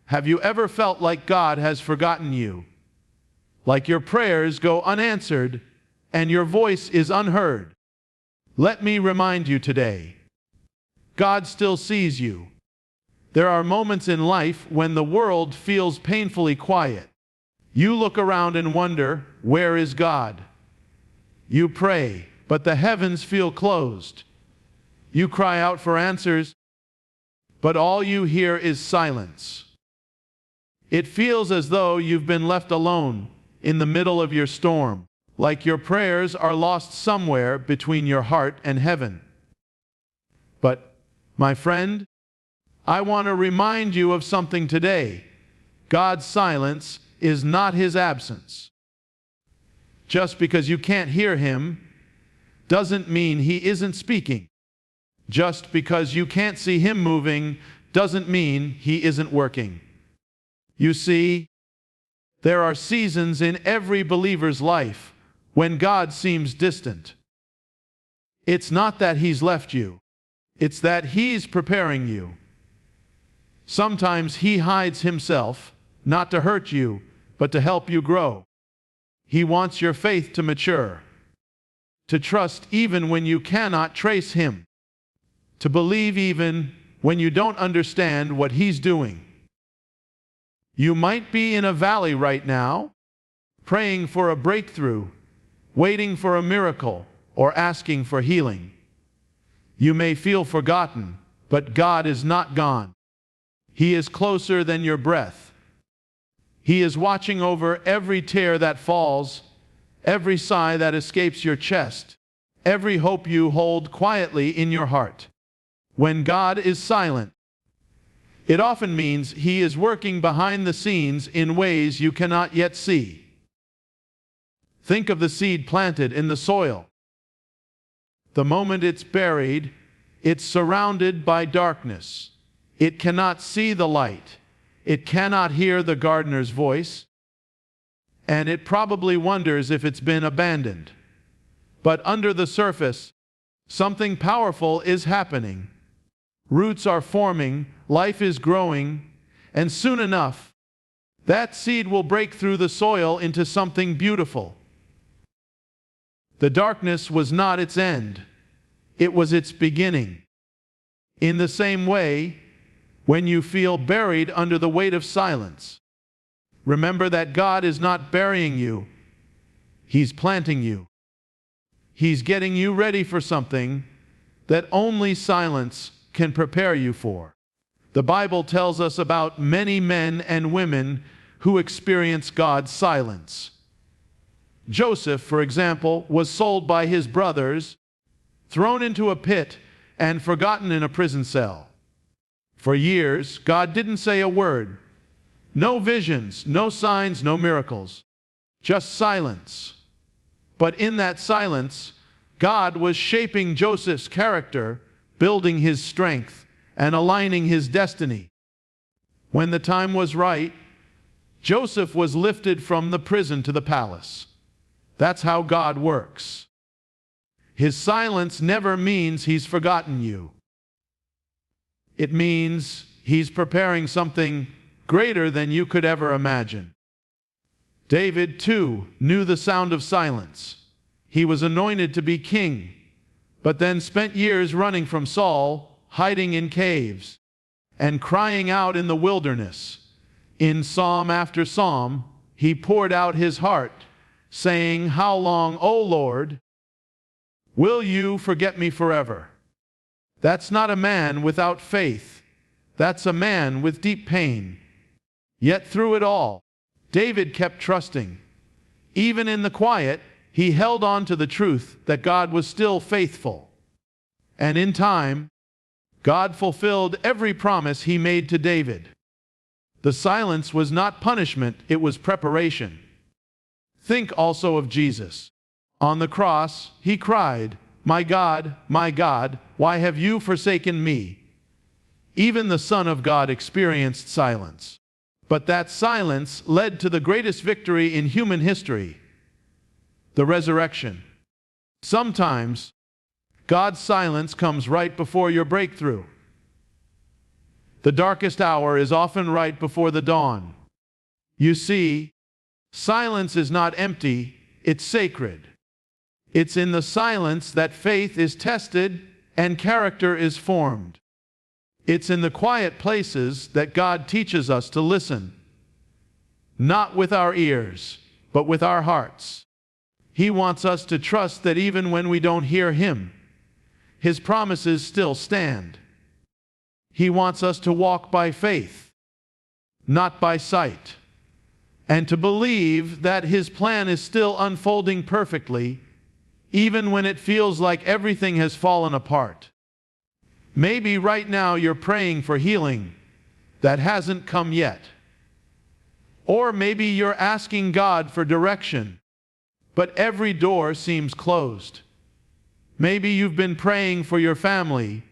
Have you ever felt like God has forgotten you? Like your prayers go unanswered and your voice is unheard? Let me remind you today, God still sees you. There are moments in life when the world feels painfully quiet. You look around and wonder, where is God? You pray, but the heavens feel closed. You cry out for answers, but all you hear is silence. It feels as though you've been left alone in the middle of your storm, like your prayers are lost somewhere between your heart and heaven. But, my friend, I want to remind you of something today. God's silence is not His absence. Just because you can't hear Him doesn't mean He isn't speaking. Just because you can't see Him moving doesn't mean He isn't working. You see, there are seasons in every believer's life when God seems distant. It's not that He's left you. It's that He's preparing you. Sometimes He hides Himself, not to hurt you, but to help you grow. He wants your faith to mature, to trust even when you cannot trace Him, to believe even when you don't understand what He's doing. You might be in a valley right now, praying for a breakthrough, waiting for a miracle, or asking for healing. You may feel forgotten, but God is not gone. He is closer than your breath. He is watching over every tear that falls, every sigh that escapes your chest, every hope you hold quietly in your heart. When God is silent, it often means He is working behind the scenes in ways you cannot yet see. Think of the seed planted in the soil. The moment it's buried, it's surrounded by darkness. It cannot see the light. It cannot hear the gardener's voice. And it probably wonders if it's been abandoned. But under the surface, something powerful is happening. Roots are forming, life is growing, and soon enough, that seed will break through the soil into something beautiful. The darkness was not its end. It was its beginning. In the same way, when you feel buried under the weight of silence, remember that God is not burying you. He's planting you. He's getting you ready for something that only silence can prepare you for. The Bible tells us about many men and women who experience God's silence. Joseph, for example, was sold by his brothers, thrown into a pit, and forgotten in a prison cell. For years, God didn't say a word. No visions, no signs, no miracles. Just silence. But in that silence, God was shaping Joseph's character, building his strength, and aligning his destiny. When the time was right, Joseph was lifted from the prison to the palace. That's how God works. His silence never means He's forgotten you. It means He's preparing something greater than you could ever imagine. David, too, knew the sound of silence. He was anointed to be king, but then spent years running from Saul, hiding in caves, and crying out in the wilderness. In psalm after psalm, he poured out his heart, saying, "How long, O Lord, will you forget me forever?" That's not a man without faith. That's a man with deep pain. Yet through it all, David kept trusting. Even in the quiet, he held on to the truth that God was still faithful. And in time, God fulfilled every promise He made to David. The silence was not punishment, it was preparation. Think also of Jesus. On the cross, He cried, my God, why have you forsaken me?" Even the Son of God experienced silence. But that silence led to the greatest victory in human history, the resurrection. Sometimes, God's silence comes right before your breakthrough. The darkest hour is often right before the dawn. You see, silence is not empty, it's sacred. It's in the silence that faith is tested and character is formed. It's in the quiet places that God teaches us to listen, not with our ears, but with our hearts. He wants us to trust that even when we don't hear Him, His promises still stand. He wants us to walk by faith, not by sight, and to believe that His plan is still unfolding perfectly, even when it feels like everything has fallen apart. Maybe right now you're praying for healing that hasn't come yet. Or maybe you're asking God for direction, but every door seems closed. Maybe you've been praying for your family,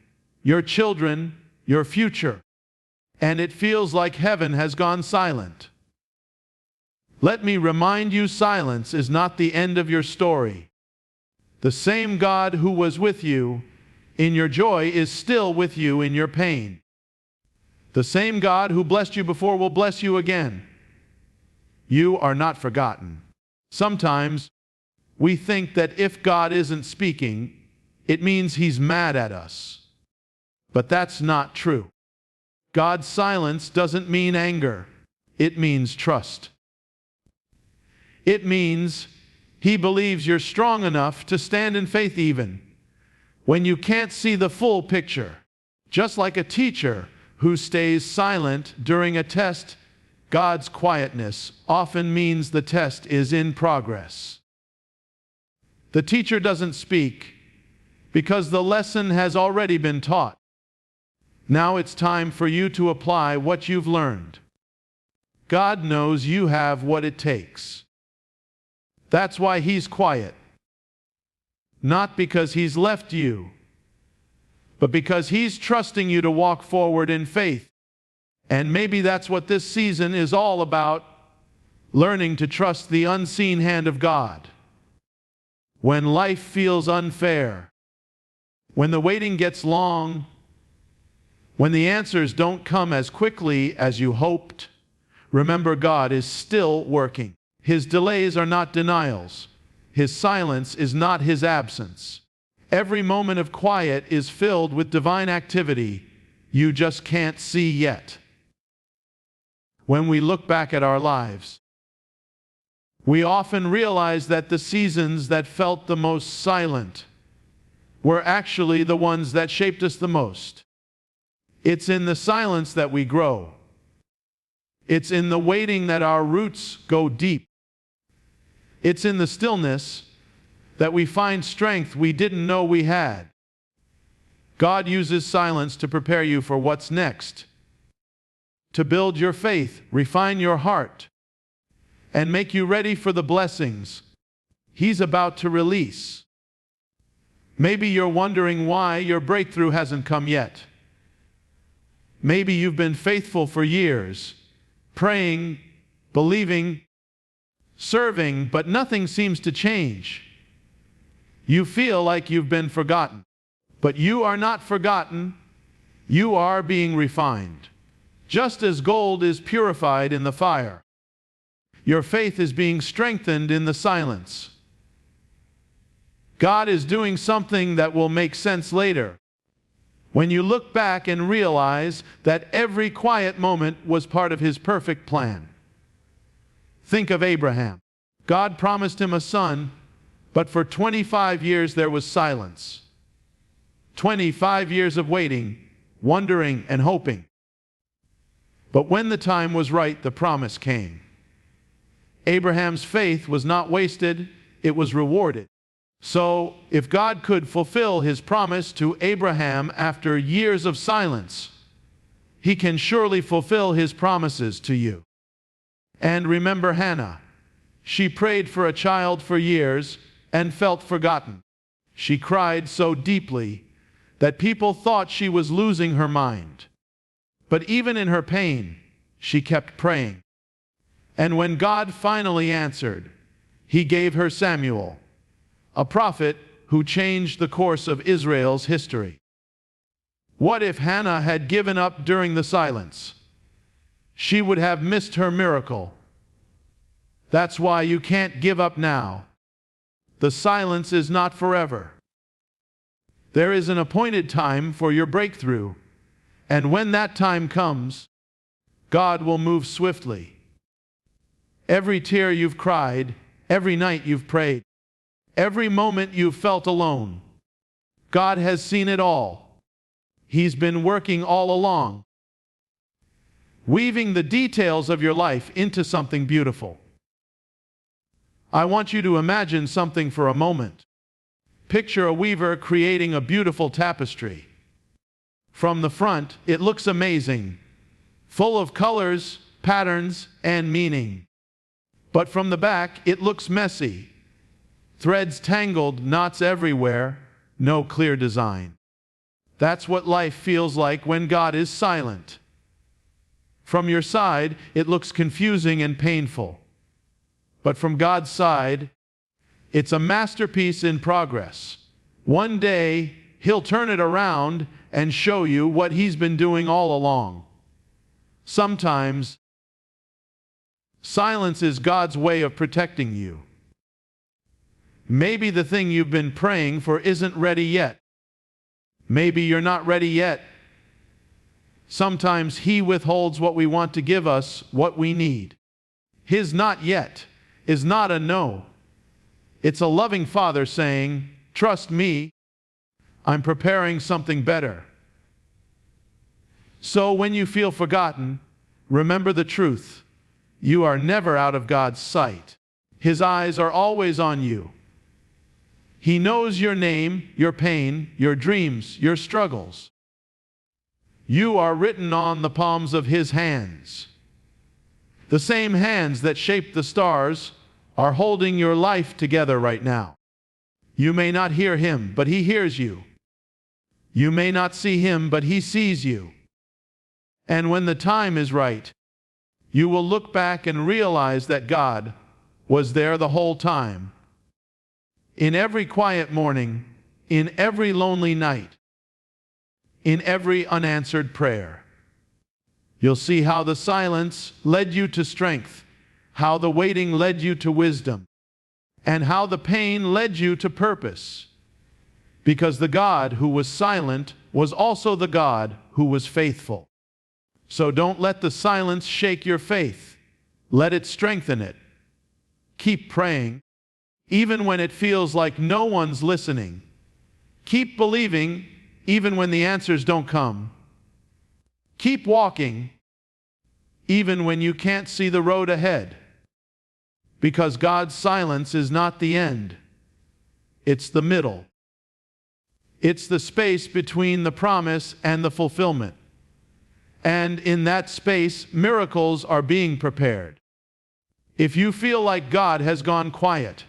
your children, your future, and it feels like heaven has gone silent. Let me remind you, silence is not the end of your story. The same God who was with you in your joy is still with you in your pain. The same God who blessed you before will bless you again. You are not forgotten. Sometimes we think that if God isn't speaking, it means He's mad at us. But that's not true. God's silence doesn't mean anger. It means trust. It means He believes you're strong enough to stand in faith even when you can't see the full picture. Just like a teacher who stays silent during a test, God's quietness often means the test is in progress. The teacher doesn't speak because the lesson has already been taught. Now it's time for you to apply what you've learned. God knows you have what it takes. That's why He's quiet. Not because He's left you, but because He's trusting you to walk forward in faith. And maybe that's what this season is all about, learning to trust the unseen hand of God. When life feels unfair, when the waiting gets long, when the answers don't come as quickly as you hoped, remember God is still working. His delays are not denials. His silence is not His absence. Every moment of quiet is filled with divine activity you just can't see yet. When we look back at our lives, we often realize that the seasons that felt the most silent were actually the ones that shaped us the most. It's in the silence that we grow. It's in the waiting that our roots go deep. It's in the stillness that we find strength we didn't know we had. God uses silence to prepare you for what's next, to build your faith, refine your heart, and make you ready for the blessings He's about to release. Maybe you're wondering why your breakthrough hasn't come yet. Maybe you've been faithful for years, praying, believing, serving, but nothing seems to change. You feel like you've been forgotten. But you are not forgotten. You are being refined. Just as gold is purified in the fire, your faith is being strengthened in the silence. God is doing something that will make sense later, when you look back and realize that every quiet moment was part of His perfect plan. Think of Abraham. God promised him a son, but for 25 years there was silence. 25 years of waiting, wondering, and hoping. But when the time was right, the promise came. Abraham's faith was not wasted, it was rewarded. So, if God could fulfill His promise to Abraham after years of silence, He can surely fulfill His promises to you. And remember Hannah. She prayed for a child for years and felt forgotten. She cried so deeply that people thought she was losing her mind. But even in her pain, she kept praying. And when God finally answered, He gave her Samuel, a prophet who changed the course of Israel's history. What if Hannah had given up during the silence? She would have missed her miracle. That's why you can't give up now. The silence is not forever. There is an appointed time for your breakthrough, and when that time comes, God will move swiftly. Every tear you've cried, every night you've prayed, every moment you've felt alone, God has seen it all. He's been working all along, weaving the details of your life into something beautiful. I want you to imagine something for a moment. Picture a weaver creating a beautiful tapestry. From the front, it looks amazing, full of colors, patterns, and meaning. But from the back, it looks messy. Threads tangled, knots everywhere, no clear design. That's what life feels like when God is silent. From your side, it looks confusing and painful. But from God's side, it's a masterpiece in progress. One day, He'll turn it around and show you what He's been doing all along. Sometimes, silence is God's way of protecting you. Maybe the thing you've been praying for isn't ready yet. Maybe you're not ready yet. Sometimes He withholds what we want to give us, what we need. His not yet is not a no. It's a loving Father saying, trust me, I'm preparing something better. So when you feel forgotten, remember the truth. You are never out of God's sight. His eyes are always on you. He knows your name, your pain, your dreams, your struggles. You are written on the palms of His hands. The same hands that shaped the stars are holding your life together right now. You may not hear Him, but He hears you. You may not see Him, but He sees you. And when the time is right, you will look back and realize that God was there the whole time. In every quiet morning, in every lonely night, in every unanswered prayer. You'll see how the silence led you to strength, how the waiting led you to wisdom, and how the pain led you to purpose. Because the God who was silent was also the God who was faithful. So don't let the silence shake your faith. Let it strengthen it. Keep praying, even when it feels like no one's listening. Keep believing, even when the answers don't come. Keep walking, even when you can't see the road ahead. Because God's silence is not the end. It's the middle. It's the space between the promise and the fulfillment. And in that space, miracles are being prepared. If you feel like God has gone quiet,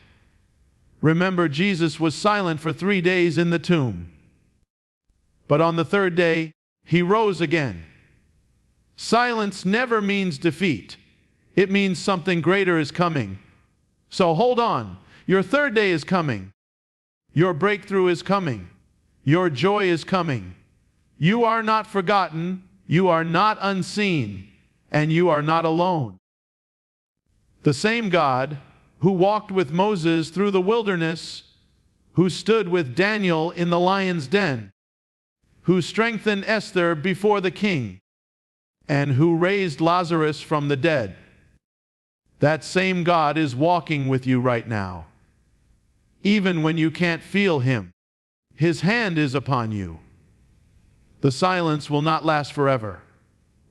remember Jesus was silent for 3 days in the tomb. But on the third day, He rose again. Silence never means defeat. It means something greater is coming. So hold on. Your third day is coming. Your breakthrough is coming. Your joy is coming. You are not forgotten. You are not unseen. And you are not alone. The same God who walked with Moses through the wilderness, who stood with Daniel in the lion's den, who strengthened Esther before the king, and who raised Lazarus from the dead. That same God is walking with you right now. Even when you can't feel Him, His hand is upon you. The silence will not last forever.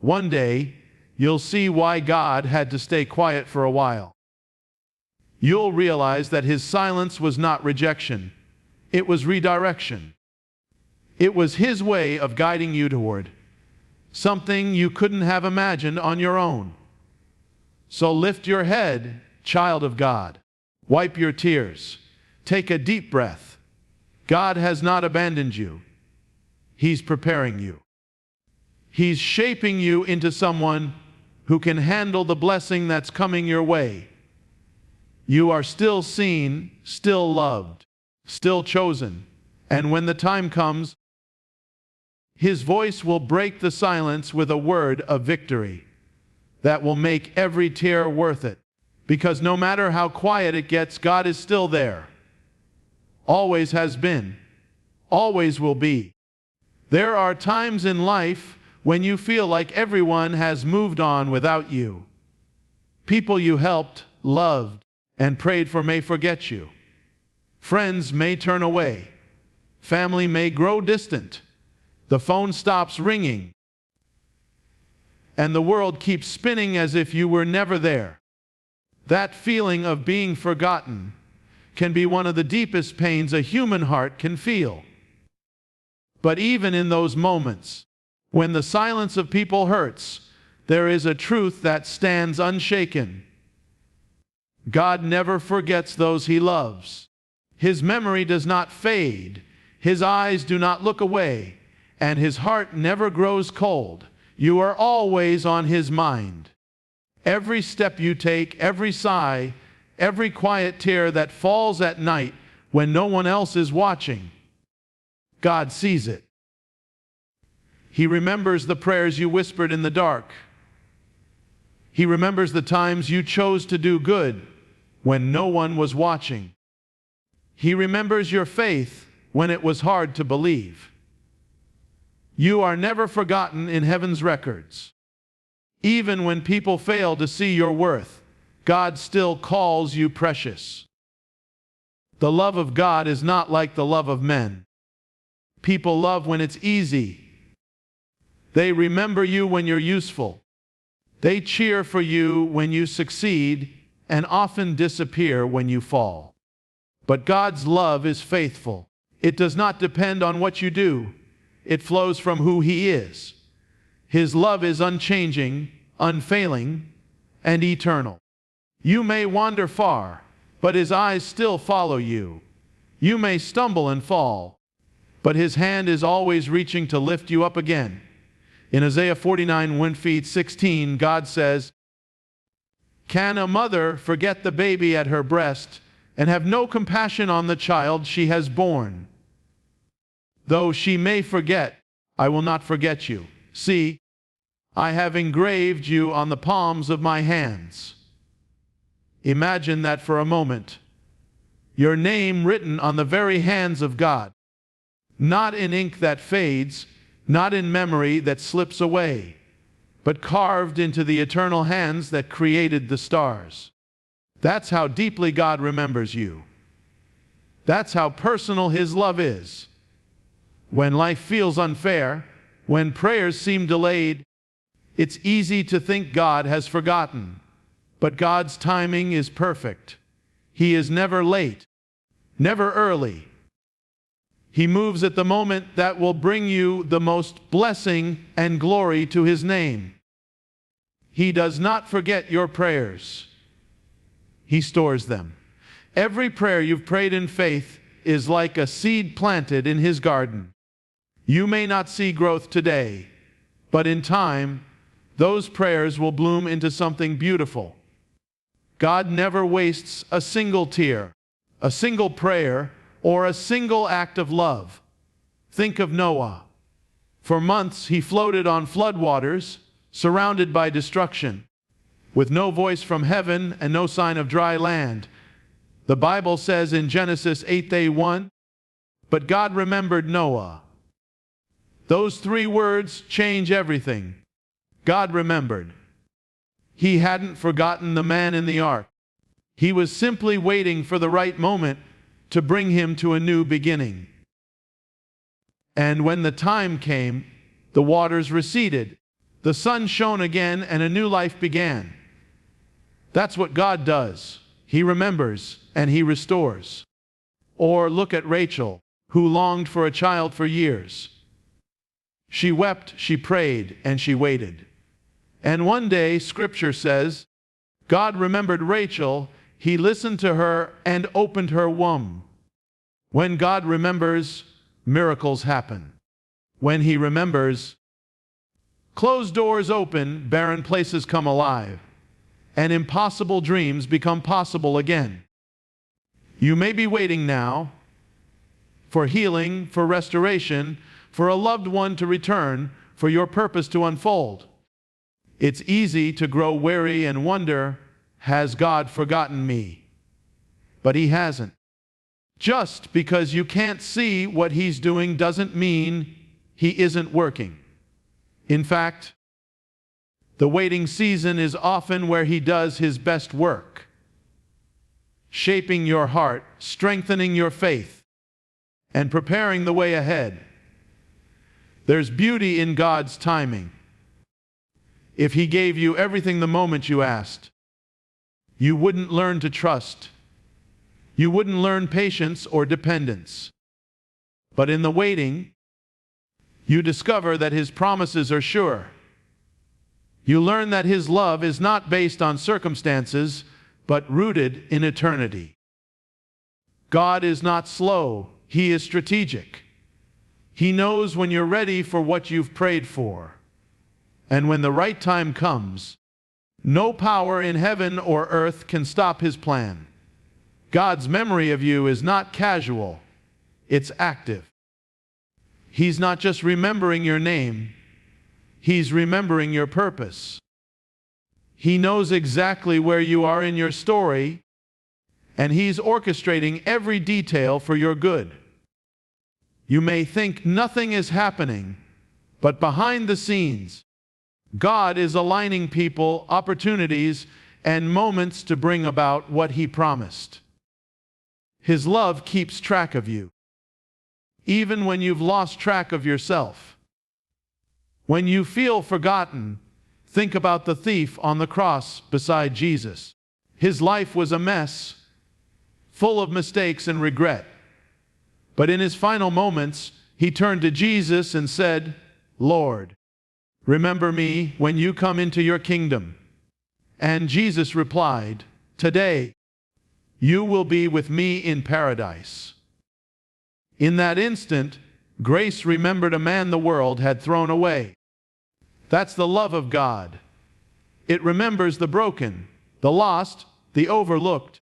One day, you'll see why God had to stay quiet for a while. You'll realize that His silence was not rejection. It was redirection. It was His way of guiding you toward something you couldn't have imagined on your own. So lift your head, child of God. Wipe your tears. Take a deep breath. God has not abandoned you. He's preparing you. He's shaping you into someone who can handle the blessing that's coming your way. You are still seen, still loved, still chosen. And when the time comes, His voice will break the silence with a word of victory that will make every tear worth it. Because no matter how quiet it gets, God is still there. Always has been. Always will be. There are times in life when you feel like everyone has moved on without you. People you helped, loved, and prayed for may forget you. Friends may turn away. Family may grow distant. The phone stops ringing. And the world keeps spinning as if you were never there. That feeling of being forgotten can be one of the deepest pains a human heart can feel. But even in those moments, when the silence of people hurts, there is a truth that stands unshaken. God never forgets those He loves. His memory does not fade. His eyes do not look away, and His heart never grows cold. You are always on His mind. Every step you take, every sigh, every quiet tear that falls at night when no one else is watching, God sees it. He remembers the prayers you whispered in the dark. He remembers the times you chose to do good when no one was watching. He remembers your faith when it was hard to believe. You are never forgotten in heaven's records. Even when people fail to see your worth, God still calls you precious. The love of God is not like the love of men. People love when it's easy. They remember you when you're useful. They cheer for you when you succeed and often disappear when you fall. But God's love is faithful. It does not depend on what you do. It flows from who He is. His love is unchanging, unfailing, and eternal. You may wander far, but His eyes still follow you. You may stumble and fall, but His hand is always reaching to lift you up again. In Isaiah 49:16, God says, "Can a mother forget the baby at her breast and have no compassion on the child she has borne? Though she may forget, I will not forget you. See, I have engraved you on the palms of my hands." Imagine that for a moment. Your name written on the very hands of God. Not in ink that fades, not in memory that slips away, but carved into the eternal hands that created the stars. That's how deeply God remembers you. That's how personal His love is. When life feels unfair, when prayers seem delayed, it's easy to think God has forgotten. But God's timing is perfect. He is never late, never early. He moves at the moment that will bring you the most blessing and glory to His name. He does not forget your prayers. He stores them. Every prayer you've prayed in faith is like a seed planted in His garden. You may not see growth today, but in time, those prayers will bloom into something beautiful. God never wastes a single tear, a single prayer, or a single act of love. Think of Noah. For months he floated on floodwaters, surrounded by destruction, with no voice from heaven and no sign of dry land. The Bible says in Genesis 8:1, "But God remembered Noah." Those three words change everything. God remembered. He hadn't forgotten the man in the ark. He was simply waiting for the right moment to bring him to a new beginning. And when the time came, the waters receded, the sun shone again, and a new life began. That's what God does. He remembers and He restores. Or look at Rachel, who longed for a child for years. She wept, she prayed, and she waited. And one day, Scripture says, God remembered Rachel. He listened to her and opened her womb. When God remembers, miracles happen. When He remembers, closed doors open, barren places come alive, and impossible dreams become possible again. You may be waiting now for healing, for restoration, for a loved one to return, for your purpose to unfold. It's easy to grow weary and wonder, has God forgotten me? But He hasn't. Just because you can't see what He's doing doesn't mean He isn't working. In fact, the waiting season is often where He does His best work, shaping your heart, strengthening your faith, and preparing the way ahead. There's beauty in God's timing. If He gave you everything the moment you asked, you wouldn't learn to trust. You wouldn't learn patience or dependence. But in the waiting, you discover that His promises are sure. You learn that His love is not based on circumstances, but rooted in eternity. God is not slow, He is strategic. He knows when you're ready for what you've prayed for. And when the right time comes, no power in heaven or earth can stop His plan. God's memory of you is not casual, it's active. He's not just remembering your name, He's remembering your purpose. He knows exactly where you are in your story, and He's orchestrating every detail for your good. You may think nothing is happening, but behind the scenes, God is aligning people, opportunities, and moments to bring about what He promised. His love keeps track of you, even when you've lost track of yourself. When you feel forgotten, think about the thief on the cross beside Jesus. His life was a mess, full of mistakes and regret. But in his final moments, he turned to Jesus and said, "Lord, remember me when you come into your kingdom." And Jesus replied, "Today, you will be with me in paradise." In that instant, grace remembered a man the world had thrown away. That's the love of God. It remembers the broken, the lost, the overlooked.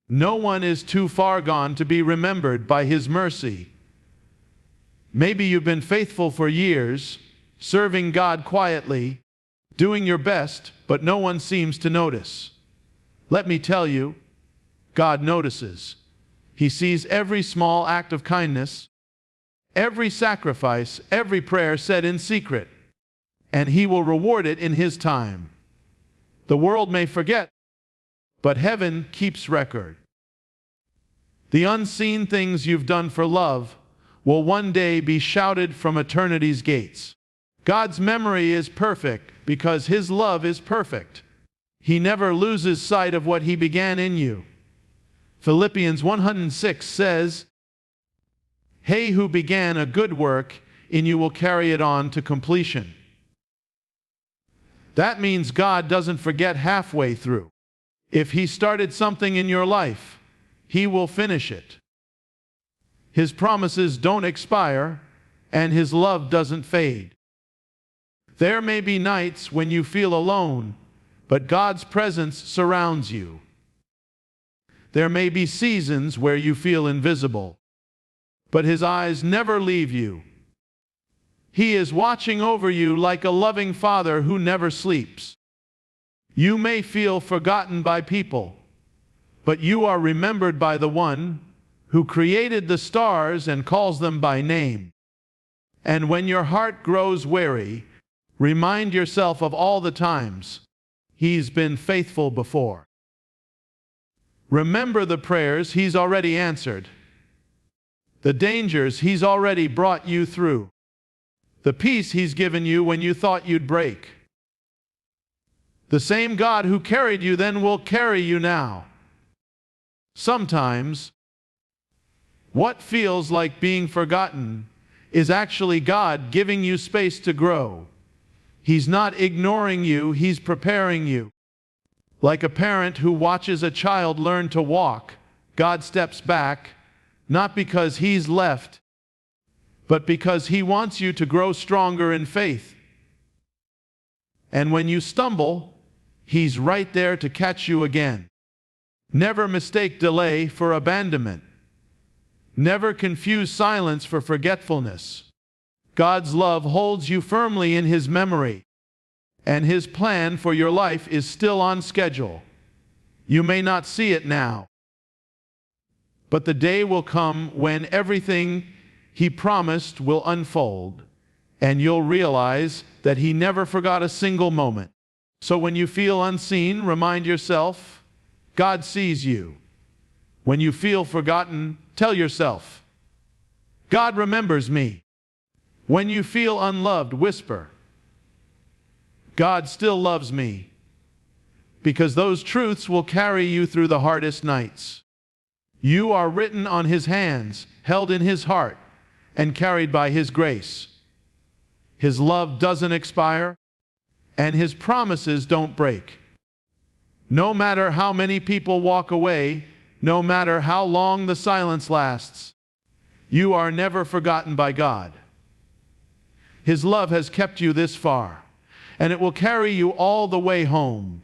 No one is too far gone to be remembered by His mercy. Maybe you've been faithful for years, serving God quietly, doing your best, but no one seems to notice. Let me tell you, God notices. He sees every small act of kindness, every sacrifice, every prayer said in secret, and He will reward it in His time. The world may forget, but heaven keeps record. The unseen things you've done for love will one day be shouted from eternity's gates. God's memory is perfect because His love is perfect. He never loses sight of what He began in you. Philippians 1:6 says, "He who began a good work in you will carry it on to completion." That means God doesn't forget halfway through. If He started something in your life, He will finish it. His promises don't expire, and His love doesn't fade. There may be nights when you feel alone, but God's presence surrounds you. There may be seasons where you feel invisible, but His eyes never leave you. He is watching over you like a loving Father who never sleeps. You may feel forgotten by people, but you are remembered by the One who created the stars and calls them by name. And when your heart grows weary, remind yourself of all the times He's been faithful before. Remember the prayers He's already answered, the dangers He's already brought you through, the peace He's given you when you thought you'd break. The same God who carried you then will carry you now. Sometimes, what feels like being forgotten is actually God giving you space to grow. He's not ignoring you, He's preparing you. Like a parent who watches a child learn to walk, God steps back, not because He's left, but because He wants you to grow stronger in faith. And when you stumble, He's right there to catch you again. Never mistake delay for abandonment. Never confuse silence for forgetfulness. God's love holds you firmly in His memory, and His plan for your life is still on schedule. You may not see it now, but the day will come when everything He promised will unfold, and you'll realize that He never forgot a single moment. So when you feel unseen, remind yourself, God sees you. When you feel forgotten, tell yourself, God remembers me. When you feel unloved, whisper, God still loves me. Because those truths will carry you through the hardest nights. You are written on His hands, held in His heart, and carried by His grace. His love doesn't expire, and His promises don't break. No matter how many people walk away, no matter how long the silence lasts, you are never forgotten by God. His love has kept you this far, and it will carry you all the way home.